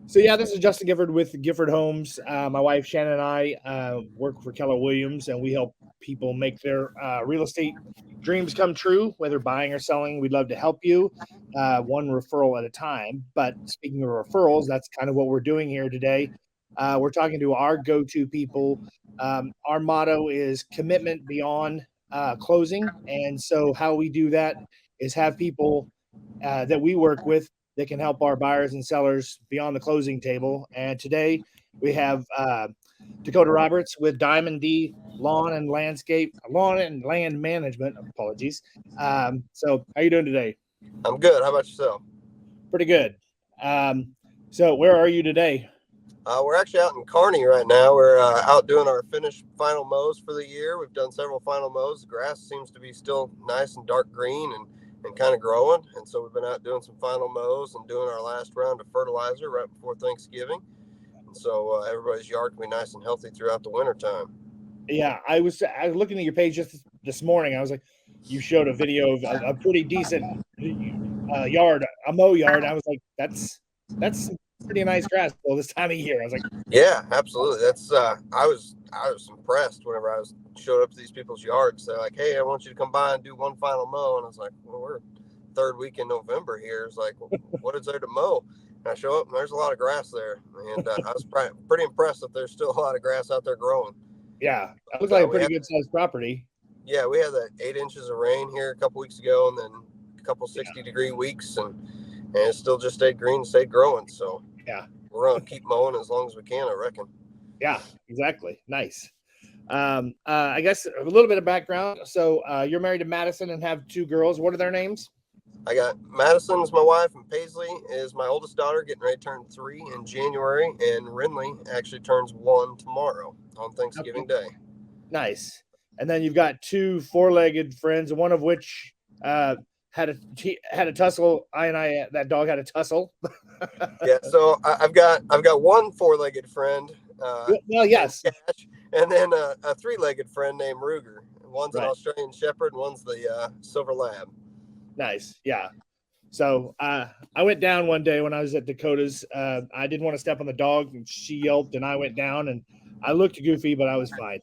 So yeah, this is Justin Gifford with Gifford Homes. My wife Shannon and I work for Keller Williams, and we help people make their real estate dreams come true, whether buying or selling. We'd love to help you, one referral at a time. But speaking of referrals, that's kind of what we're doing here today. We're talking to our go-to people. Our motto is commitment beyond closing, and so how we do that is have people that we work with that can help our buyers and sellers beyond the closing table. And today we have Dakota Roberts with Diamond D Lawn and Land Management. Apologies. So how you doing today? I'm good. How about yourself? Pretty good. So where are you today? We're actually out in Kearney right now. We're out doing our finished final mows for the year. We've done several final mows. The grass seems to be still nice and dark green and kind of growing. And so we've been out doing some final mows and doing our last round of fertilizer right before Thanksgiving. And so everybody's yard can be nice and healthy throughout the winter time. Yeah, I was looking at your page just this morning. I was like, you showed a video of a pretty decent yard, a mow yard. I was like, that's pretty nice grass all this time of year. I was like, yeah, absolutely. That's I was impressed whenever I showed up to these people's yards. They're like, hey, I want you to come by and do one final mow. And I was like, well, we're third week in November here. It's like, well, what is there to mow? And I show up and there's a lot of grass there. And I was pretty impressed that there's still a lot of grass out there growing. Yeah, it looks like a pretty good sized property. Yeah, we had that 8 inches of rain here a couple weeks ago, and then a couple 60-degree weeks, and it still just stayed green, stayed growing. So yeah, we're gonna keep mowing as long as we can, I reckon. Yeah, exactly. Nice. I guess a little bit of background. So you're married to Madison and have two girls. What are their names? I got Madison is my wife, and Paisley is my oldest daughter, getting ready to turn 3 in January, and Renly actually turns 1 tomorrow on Thanksgiving Day. Nice. And then you've got two four-legged friends, one of which had a tussle. That dog had a tussle. Yeah, so I've got one four-legged friend. Well, yes. Cash, and then a three-legged friend named Ruger. One's an Australian Shepherd, and one's the Silver Lab. Nice. Yeah. So I went down one day when I was at Dakota's. I didn't want to step on the dog, and she yelped, and I went down, and I looked goofy, but I was fine.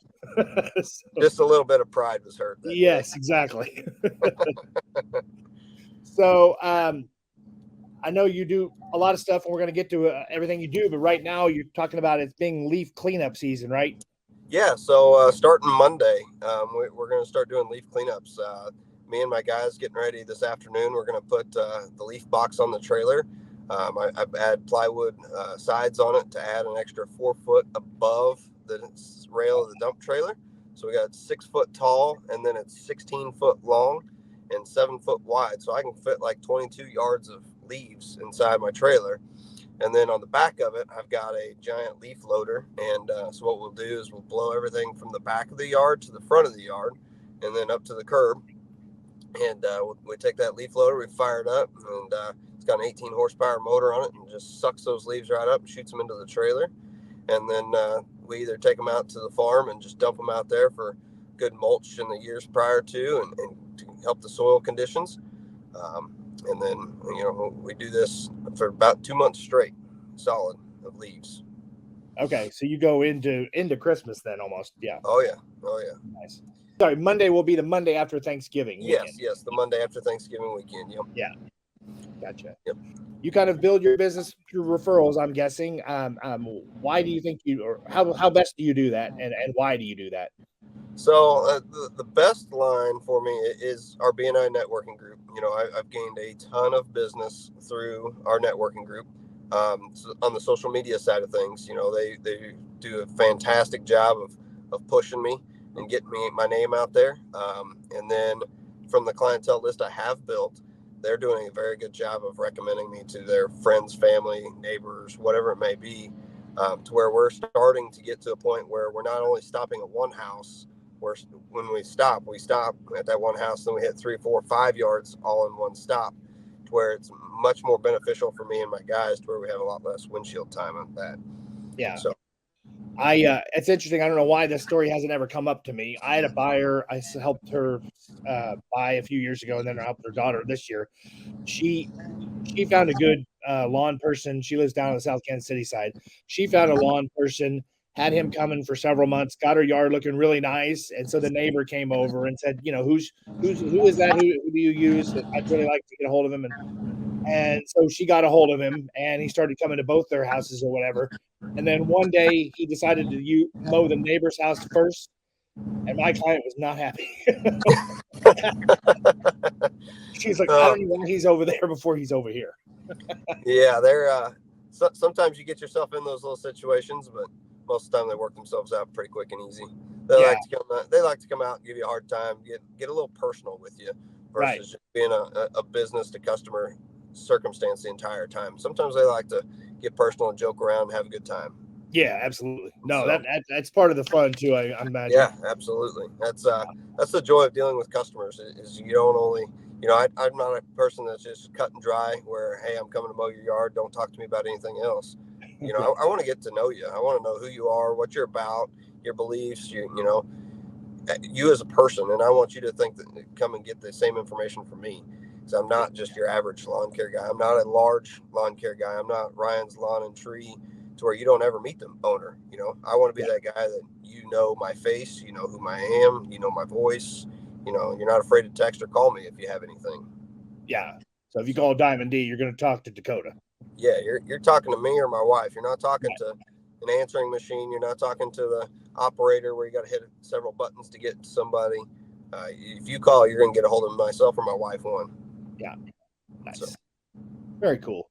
Just a little bit of pride was hurt. Yes, exactly. So I know you do a lot of stuff, and we're going to get to everything you do, but right now you're talking about it being leaf cleanup season, right? Yeah, so starting Monday, we're going to start doing leaf cleanups. Me and my guys getting ready this afternoon. We're going to put the leaf box on the trailer. I've added plywood sides on it to add an extra 4 foot above the rail of the dump trailer. So we got 6 foot tall, and then it's 16 foot long and 7 foot wide. So I can fit like 22 yards of leaves inside my trailer. And then on the back of it, I've got a giant leaf loader. And so what we'll do is we'll blow everything from the back of the yard to the front of the yard and then up to the curb. And we take that leaf loader, we fire it up, and it's got an 18 horsepower motor on it, and just sucks those leaves right up and shoots them into the trailer. And then we either take them out to the farm and just dump them out there for good mulch in the years prior to, and to help the soil conditions. And then, we do this for about 2 months straight, solid, of leaves. Okay, so you go into Christmas then almost, yeah. Oh yeah. Nice. Sorry, Monday will be the Monday after Thanksgiving weekend. Yes, the Monday after Thanksgiving weekend. Yep. Yeah. Gotcha. Yep. You kind of build your business through referrals, I'm guessing. Why do you think or how best do you do that, and why do you do that? So the best line for me is our BNI networking group. I've gained a ton of business through our networking group. So on the social media side of things, they do a fantastic job of pushing me and getting my name out there. And then from the clientele list I have built, they're doing a very good job of recommending me to their friends, family, neighbors, whatever it may be, to where we're starting to get to a point where we're not only stopping at one house, when we stop at that one house, then we hit 3, 4, 5 yards all in one stop, to where it's much more beneficial for me and my guys, to where we have a lot less windshield time on that. Yeah. So It's interesting. I don't know why this story hasn't ever come up to me. I had a buyer. Helped her buy a few years ago, and then I helped her daughter this year. She found a good lawn person. She lives down on the South Kansas City side. She found a lawn person, had him coming for several months, got her yard looking really nice, and so the neighbor came over and said, who is that? Who do you use? I'd really like to get a hold of him. And so she got a hold of him, and he started coming to both their houses or whatever. And then one day he decided to mow the neighbor's house first, and my client was not happy. She's like, I don't know why he's over there before he's over here. Yeah, they're sometimes you get yourself in those little situations, but most of the time they work themselves out pretty quick and easy. They like to come out and give you a hard time, get a little personal with you versus just being a business to customer circumstance the entire time. Sometimes they like to get personal and joke around and have a good time. Yeah, absolutely. No, that's part of the fun too, I imagine. Yeah, absolutely. That's the joy of dealing with customers is you don't only, I'm not a person that's just cut and dry where, hey, I'm coming to mow your yard, don't talk to me about anything else. I want to get to know you. I want to know who you are, what you're about, your beliefs, you as a person, and I want you to come and get the same information from me. So I'm not just your average lawn care guy. I'm not a large lawn care guy. I'm not Ryan's Lawn and Tree to where you don't ever meet the owner. I want to be that guy that my face, who I am, my voice, you're not afraid to text or call me if you have anything. Yeah. So if you call Diamond D, you're going to talk to Dakota. Yeah, you're talking to me or my wife. You're not talking to an answering machine. You're not talking to the operator where you got to hit several buttons to get to somebody. If you call, you're going to get a hold of myself or my wife one. Yeah. Nice. So. Very cool.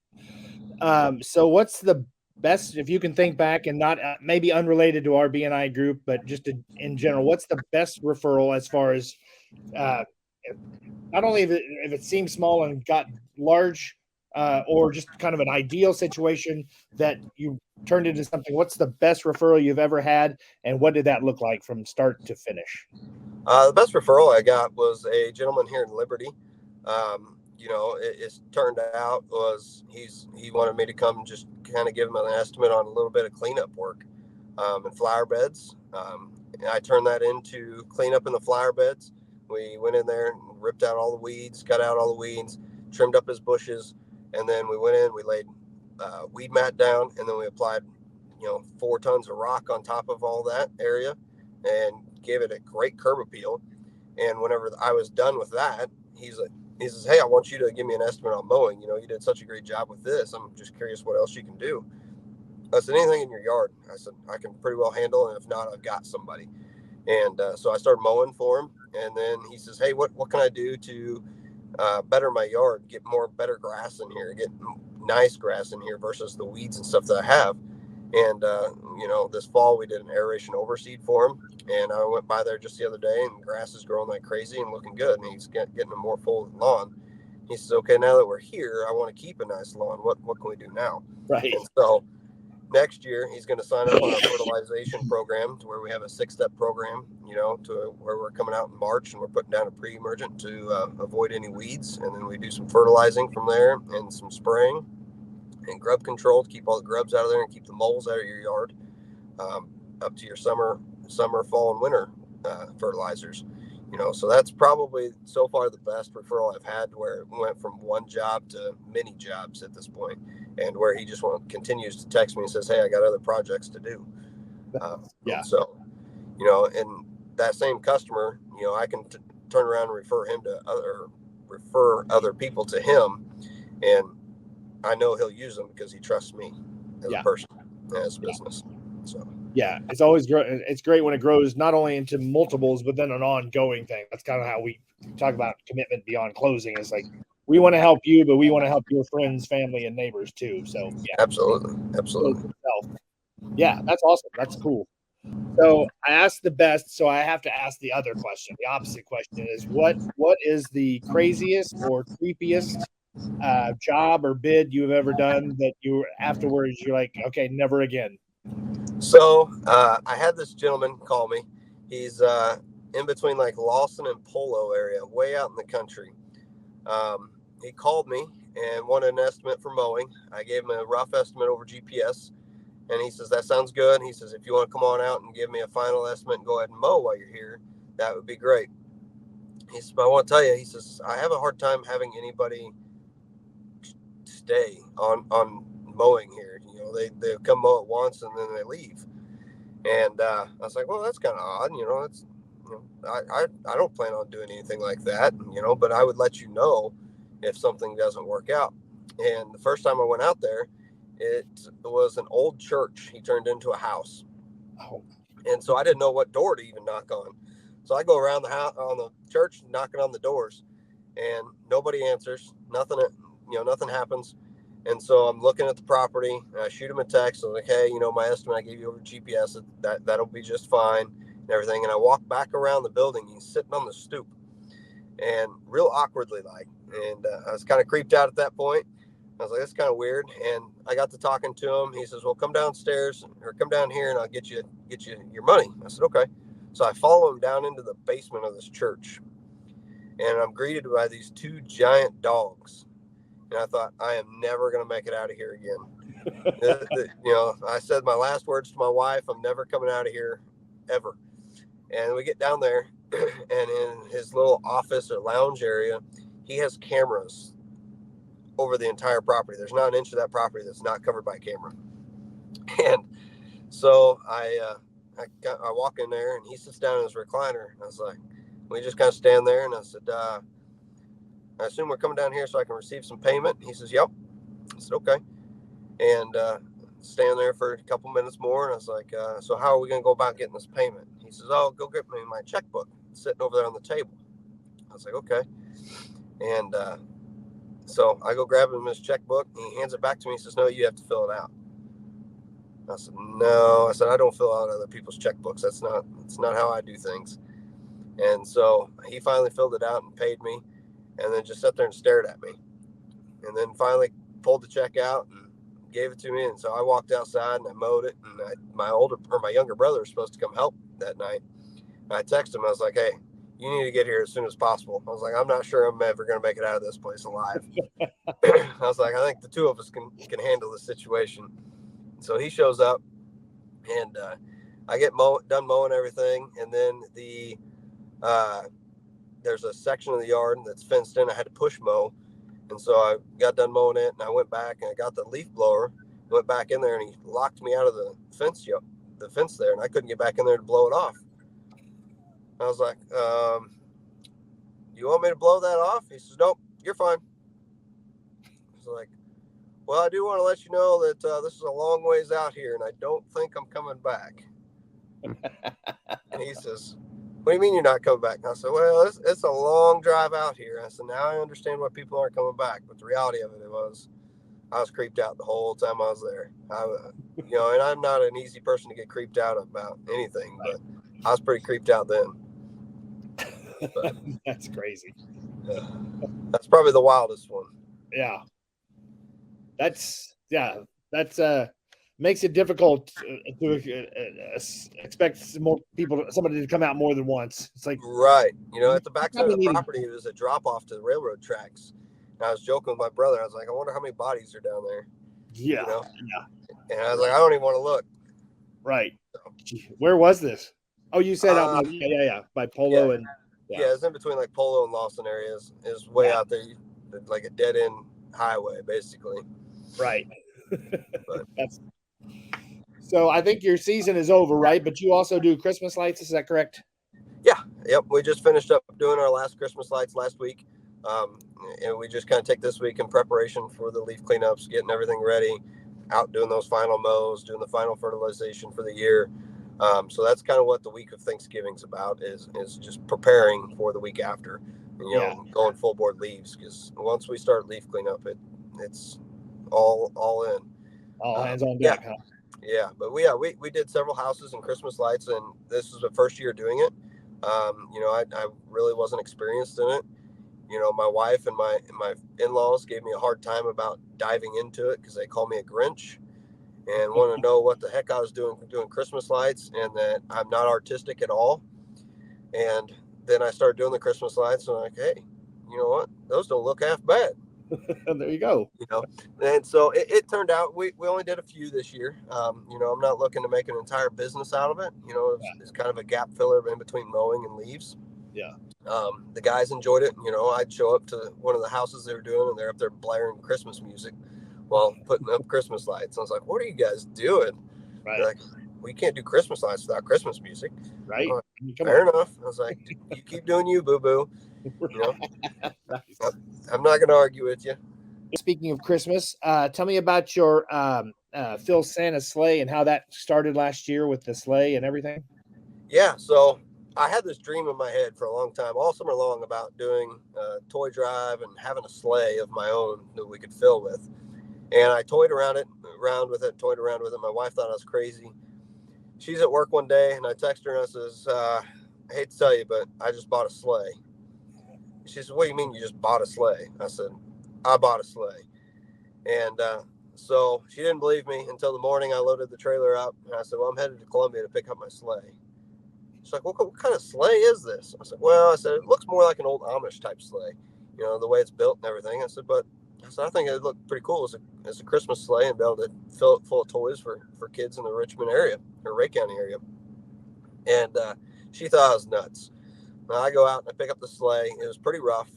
So what's the best, if you can think back and not maybe unrelated to our BNI group, but just in general, what's the best referral as far as not only if it seems small and got large or just kind of an ideal situation that you turned into something? What's the best referral you've ever had, and what did that look like from start to finish? The best referral I got was a gentleman here in Liberty. It turned out was he wanted me to come just kind of give him an estimate on a little bit of cleanup work in flower beds. I turned that into cleanup in the flower beds. We went in there and ripped out all the weeds, cut out all the weeds, trimmed up his bushes, and then we went in, we laid weed mat down, and then we applied 4 tons of rock on top of all that area and gave it a great curb appeal. And whenever I was done with that, he says, hey, I want you to give me an estimate on mowing. You did such a great job with this. I'm just curious what else you can do. I said, anything in your yard. I said, I can pretty well handle, and if not, I've got somebody. And so I started mowing for him. And then he says, hey, what can I do to better my yard, get better grass in here, get nice grass in here versus the weeds and stuff that I have. And, this fall we did an aeration overseed for him. And I went by there just the other day, and grass is growing like crazy and looking good. And he's getting a more full lawn. He says, okay, now that we're here, I want to keep a nice lawn. What can we do now? Right. And so next year he's going to sign up on our fertilization program, to where we have a 6-step program, to where we're coming out in March and we're putting down a pre-emergent to avoid any weeds. And then we do some fertilizing from there and some spraying and grub control to keep all the grubs out of there and keep the moles out of your yard, up to your summer, fall, and winter fertilizers. So that's probably so far the best referral I've had, where it went from one job to many jobs at this point, and where he just continues to text me and says, hey, I got other projects to do. Yeah. So, and that same customer, I can turn around and refer other people to him, and I know he'll use them because he trusts me as a person, as a business. So yeah, it's always it's great when it grows not only into multiples, but then an ongoing thing. That's kind of how we talk about commitment beyond closing. It's like, we want to help you, but we want to help your friends, family, and neighbors too. So yeah, absolutely. Yeah, that's awesome. That's cool. So I asked the best, so I have to ask the other question. The opposite question is, what is the craziest or creepiest job or bid you've ever done that you afterwards you're like, okay, never again? So I had this gentleman call me. He's in between like Lawson and Polo area, way out in the country. He called me and wanted an estimate for mowing. I gave him a rough estimate over GPS, And he says, that sounds good. He says, if you want to come on out and give me a final estimate and go ahead and mow while you're here, that would be great. He says, but I want to tell you, he says, I have a hard time having anybody stay on mowing here. They come mow it once and then they leave. And I was like, well, that's kind of odd. It's, I don't plan on doing anything like that, but I would let you know if something doesn't work out. And the first time I went out there, it was an old church he turned into a house. Oh. And so I didn't know what door to even knock on. So I go around the house on the church, knocking on the doors, and nobody answers. Nothing happens. And so I'm looking at the property, and I shoot him a text. I'm like, hey, my estimate I gave you over GPS, that'll be just fine and everything. And I walk back around the building. He's sitting on the stoop, and real awkwardly and I was kind of creeped out at that point. I was like, that's kind of weird. And I got to talking to him. He says, well, come downstairs or come down here and I'll get you your money. I said, okay. So I follow him down into the basement of this church, and I'm greeted by these two giant dogs. And I thought, I am never going to make it out of here again. I said my last words to my wife, I'm never coming out of here ever. And we get down there, and in his little office or lounge area, he has cameras over the entire property. There's not an inch of that property that's not covered by camera. And so I walk in there, and he sits down in his recliner. And I was like, we just kind of stand there, and I said, I assume we're coming down here so I can receive some payment. He says, yep. I said, okay. And stand there for a couple minutes more. And I was like, so how are we going to go about getting this payment? He says, oh, go get me my checkbook. It's sitting over there on the table. I was like, okay. And so I go grab him his checkbook, and he hands it back to me. He says, no, you have to fill it out. I said, no. I said, I don't fill out other people's checkbooks. That's not how I do things. And so he finally filled it out and paid me, and then just sat there and stared at me. And then finally pulled the check out and gave it to me. And so I walked outside and I mowed it. And my younger brother was supposed to come help that night. And I texted him. I was like, hey, you need to get here as soon as possible. I was like, I'm not sure I'm ever going to make it out of this place alive. I was like, I think the two of us can handle the situation. So he shows up, and I get done mowing everything. And then there's a section of the yard that's fenced in. I had to push mow. And so I got done mowing it, and I went back and I got the leaf blower, went back in there, and he locked me out of the fence there, and I couldn't get back in there to blow it off. I was like, you want me to blow that off? He says, nope, you're fine. I was like, well, I do want to let you know that this is a long ways out here, and I don't think I'm coming back. And he says, what do you mean you're not coming back? And I said, well, it's a long drive out here. I said, now I understand why people aren't coming back. But the reality of it was I was creeped out the whole time I was there. And I'm not an easy person to get creeped out about anything, but I was pretty creeped out then. But, that's crazy. That's probably the wildest one. Yeah. That's makes it difficult to expect somebody to come out more than once. It's like, right. At the backside of the property, it was a drop off to the railroad tracks. And I was joking with my brother. I was like, I wonder how many bodies are down there. Yeah. Yeah. And I was like, I don't even want to look. Right. So. Where was this? Oh, you said out by Polo and it's in between like Polo and Lawson areas. Is way out there, like a dead end highway, basically. Right. So I think your season is over, right? But you also do Christmas lights. Is that correct? Yeah. Yep. We just finished up doing our last Christmas lights last week. And we just kind of take this week in preparation for the leaf cleanups, getting everything ready, out doing those final mows, doing the final fertilization for the year. So that's kind of what the week of Thanksgiving's about is just preparing for the week after, and, going full board leaves. Because once we start leaf cleanup, it's all in. All hands on deck, huh? Yeah, but we did several houses and Christmas lights, and this is the first year doing it. I really wasn't experienced in it. My wife and my in-laws gave me a hard time about diving into it because they call me a Grinch and want to know what the heck I was doing Christmas lights, and that I'm not artistic at all. And then I started doing the Christmas lights, and I'm like, hey, you know what? Those don't look half bad. There you go. You know, and so it turned out we only did a few this year. You know, I'm not looking to make an entire business out of it. You know, it's kind of a gap filler in between mowing and leaves. Yeah. The guys enjoyed it. You know, I'd show up to one of the houses they were doing, and they're up there blaring Christmas music while putting up Christmas lights. I was like, "What are you guys doing?" Right. They're like, "We can't do Christmas lights without Christmas music." Right. Like, Come fair on. enough. I was like, "You keep doing you, boo boo." You know, Nice. I'm not going to argue with you. Speaking of Christmas, tell me about your Phil Santa sleigh and how that started last year with the sleigh and everything. Yeah, so I had this dream in my head for a long time, all summer long, about doing a toy drive and having a sleigh of my own that we could fill with. And I toyed around with it. My wife thought I was crazy. She's at work one day, and I text her and I says, "I hate to tell you, but I just bought a sleigh." She says, "What do you mean you just bought a sleigh?" I said, "I bought a sleigh." And so she didn't believe me until the morning. I loaded the trailer up, and I said, "Well, I'm headed to Columbia to pick up my sleigh." She's like, what kind of sleigh is this? I said, "Well," I said, "it looks more like an old Amish type sleigh, you know, the way it's built and everything." I said, "But," I said, "I think it'd look pretty cool as a Christmas sleigh and be able to fill it full of toys for kids in the Richmond area or Ray County area." And she thought I was nuts. Now I go out and I pick up the sleigh. It was pretty rough.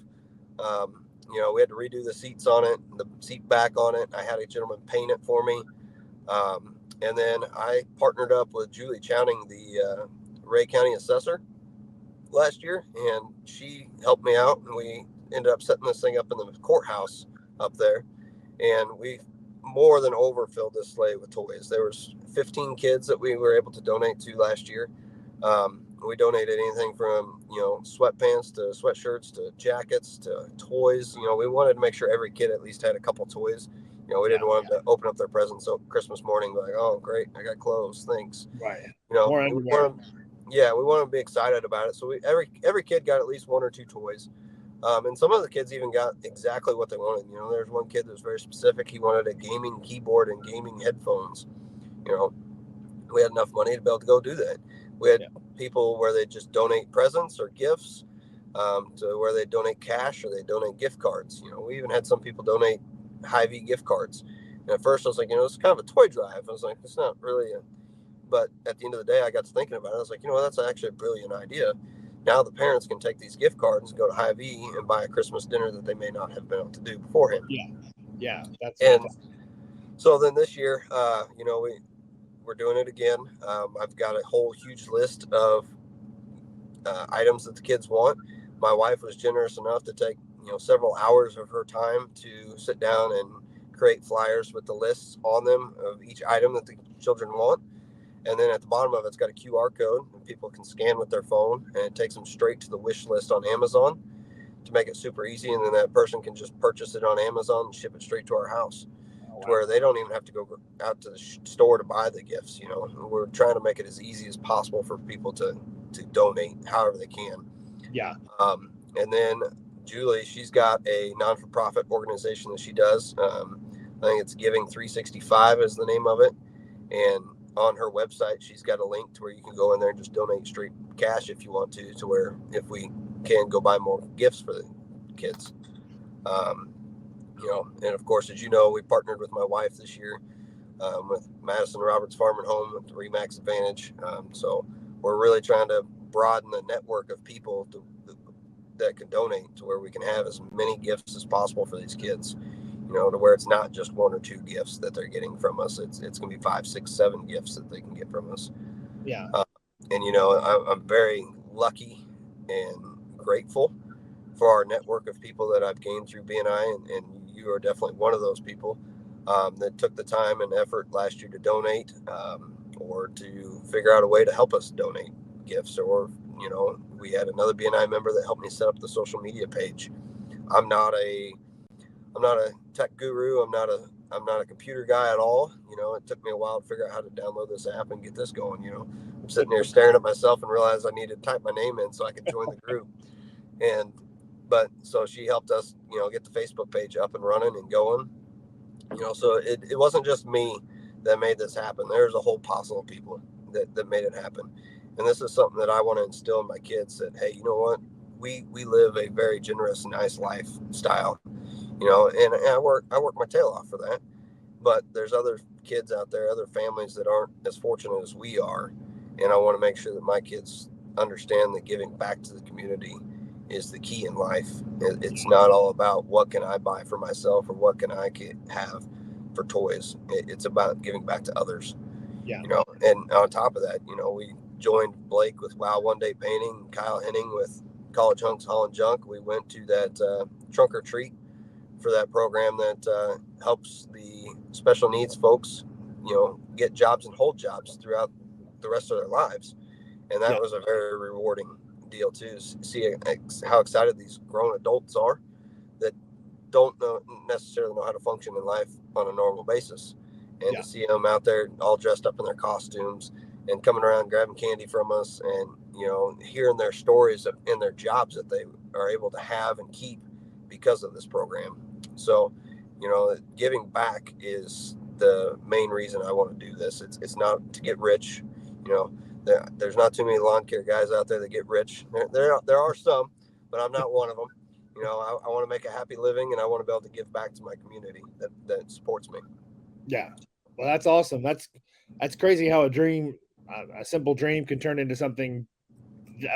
You know, we had to redo the seats on it, the seat back on it. I had a gentleman paint it for me. And then I partnered up with Julie Chowning, the Ray County assessor, last year, and she helped me out, and we ended up setting this thing up in the courthouse up there, and we more than overfilled this sleigh with toys. There was 15 kids that we were able to donate to last year. We donated anything from, you know, sweatpants to sweatshirts to jackets to toys. You know, we wanted to make sure every kid at least had a couple toys. You know, we didn't want them to open up their presents so Christmas morning like, "Oh, great, I got clothes, thanks." Right. You know, More we underwear. want them, yeah, we want to be excited about it. So every kid got at least one or two toys. And some of the kids even got exactly what they wanted. You know, there's one kid that was very specific. He wanted a gaming keyboard and gaming headphones. You know, we had enough money to be able to go do that. We had people where they just donate presents or gifts, to where they donate cash or they donate gift cards. You know, we even had some people donate Hy-Vee gift cards. And at first I was like, you know, it's kind of a toy drive. I was like, it's not really a, but at the end of the day, I got to thinking about it. I was like, you know, that's actually a brilliant idea. Now the parents can take these gift cards and go to Hy-Vee and buy a Christmas dinner that they may not have been able to do beforehand. Yeah, that's And fantastic. so then this year, you know, we're doing it again. I've got a whole huge list of items that the kids want. My wife was generous enough to take, you know, several hours of her time to sit down and create flyers with the lists on them of each item that the children want. And then at the bottom of it's got a QR code, and people can scan with their phone, and it takes them straight to the wish list on Amazon to make it super easy. And then that person can just purchase it on Amazon and ship it straight to our house, Oh, to wow. where they don't even have to go out to the store to buy the gifts. You know, we're trying to make it as easy as possible for people to donate however they can. Yeah. And then Julie, she's got a non-for-profit organization that she does. I think it's Giving 365 is the name of it. And on her website, she's got a link to where you can go in there and just donate straight cash if you want to where if we can go buy more gifts for the kids. You know, and of course, as you know, we partnered with my wife this year, with Madison Roberts Farm and Home with the Remax Advantage. So we're really trying to broaden the network of people that can donate to where we can have as many gifts as possible for these kids. You know, to where it's not just one or two gifts that they're getting from us. It's going to be 5, 6, 7 gifts that they can get from us. Yeah. And you know, I'm very lucky and grateful for our network of people that I've gained through BNI, and you are definitely one of those people that took the time and effort last year to donate, or to figure out a way to help us donate gifts. Or, you know, we had another BNI member that helped me set up the social media page. I'm not a tech guru. I'm not a computer guy at all. You know, it took me a while to figure out how to download this app and get this going. You know, I'm sitting there staring at myself and realized I needed to type my name in so I could join the group. And but so she helped us, you know, get the Facebook page up and running and going. You know, so it wasn't just me that made this happen. There's a whole posse of people that made it happen. And this is something that I want to instill in my kids, that, hey, you know what? We live a very generous, nice lifestyle. And I work my tail off for that. But there's other kids out there, other families that aren't as fortunate as we are, and I want to make sure that my kids understand that giving back to the community is the key in life. It's not all about what can I buy for myself or what can I have for toys. It's about giving back to others. Yeah. And on top of that, we joined Blake with Wow One Day Painting, Kyle Henning with College Hunks Holland Junk. We went to that trunk or treat for that program that helps the special needs folks, get jobs and hold jobs throughout the rest of their lives. And that was a very rewarding deal too. See how excited these grown adults are that don't necessarily know how to function in life on a normal basis. And to see them out there all dressed up in their costumes and coming around grabbing candy from us and, hearing their stories and their jobs that they are able to have and keep because of this program. So, giving back is the main reason I want to do this. It's not to get rich. There's not too many lawn care guys out there that get rich. There are some, but I'm not one of them. I want to make a happy living, and I want to be able to give back to my community that supports me. Yeah. Well, that's awesome. That's crazy how a simple dream can turn into something,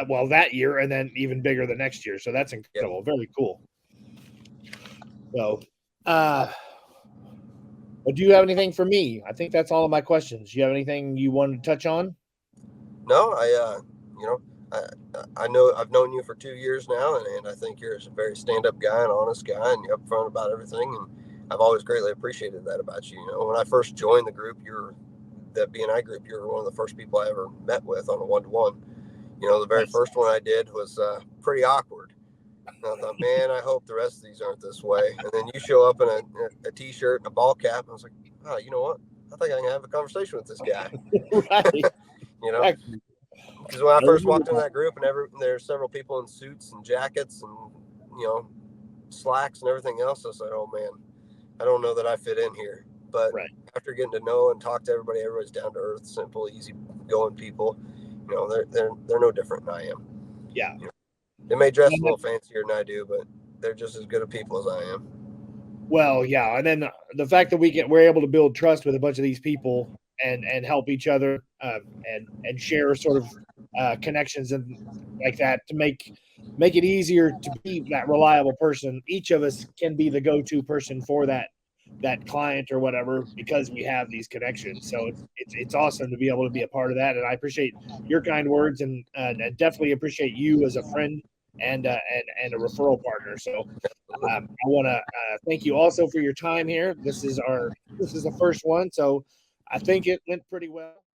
well, that year and then even bigger the next year. So that's incredible. Yep. Very cool. So, but do you have anything for me? I think that's all of my questions. Do you have anything you want to touch on? No, I know I've known you for 2 years now, and I think you're a very stand-up guy and honest guy, and you're upfront about everything. And I've always greatly appreciated that about you. When I first joined the group, that BNI group, you were one of the first people I ever met with on a one-to-one. The very first one I did was pretty awkward. And I thought, man, I hope the rest of these aren't this way. And then you show up in a t-shirt and a ball cap, and I was like, oh, you know what? I think I can have a conversation with this guy. Right. Because when I first walked in that group, and there's several people in suits and jackets and slacks and everything else, I said, oh man, I don't know that I fit in here. But after getting to know and talk to everybody, everybody's down to earth, simple, easy going people. They're no different than I am. Yeah. They may dress a little fancier than I do, but they're just as good of people as I am. Well, yeah, and then the fact that we're able to build trust with a bunch of these people and help each other and share sort of connections and like that to make it easier to be that reliable person. Each of us can be the go-to person for that client or whatever because we have these connections. So it's awesome to be able to be a part of that. And I appreciate your kind words and definitely appreciate you as a friend and a referral partner. So I want to thank you also for your time here. This is the first one, so I think it went pretty well.